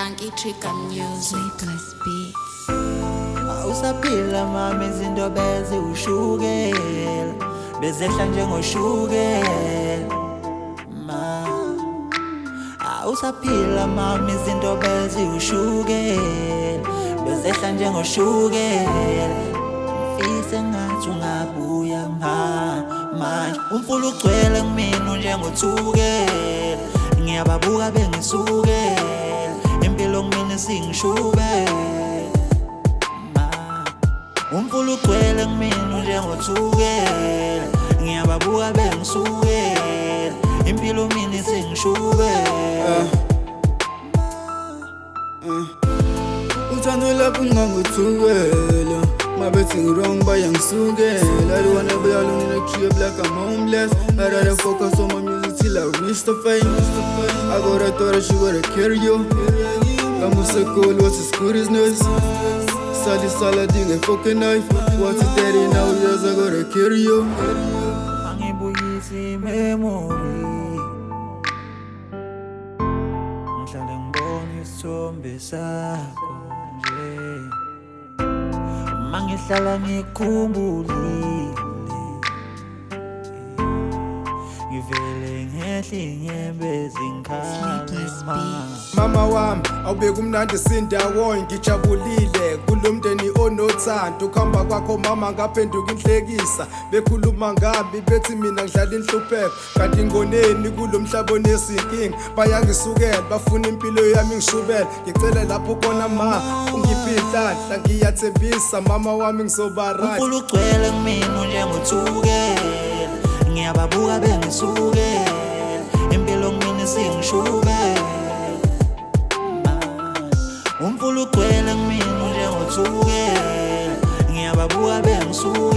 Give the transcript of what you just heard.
Danky Trigger Music. Sleepless beats. Awusaphila mama izinto beze ushukela bezehla njengoshukela ma awusaphila mama izinto beze ushukela bezehla njengoshukela mfise ngathi ungabuya manje umfula ugcwele kumina njengothukela ngiyababuka bengisukela impilo kumina singishubela umfula ugcwele kumina njengothukela ngiyababuka bengisukela impilo mina singishubela uthando lapho ngangithukela mabethi ngirong bayangisukela I don't wanna be alone in a crib like I'm homeless I rather focus on my music till I reach the fame I got a daughter, she gotta carry you Ngamusekol, what's as good as nice Sali salading a fucking knife What's it 30 now years I gotta carry you Angibuyisi memory ngihlale ngibona isithombe sakho nje mangihlala ngikhumbulile ngivele ngehle inyembezi ngikhala Mama wami awubeka umnandi sindawonye ngijabulile kulomndeni onothando ukuhamba kwakho mama ngaphenduka inhlekisa bekhuluma ngambi bethi mina ngidlala inhlupheko kanti ngoneni kulomhlaba onezinkinga bayangisukela bafuna impilo yami ngishubela ngicela lapho khona ma ungiphi inhlanhla ngiyathembisa mama wami ngizoba right umfula ugcwele kumina njengothukela ngiyababuka bengisukela impilo kumina singishubela umfula ugcwele kumina njengothukela ngiyababuka bengisukela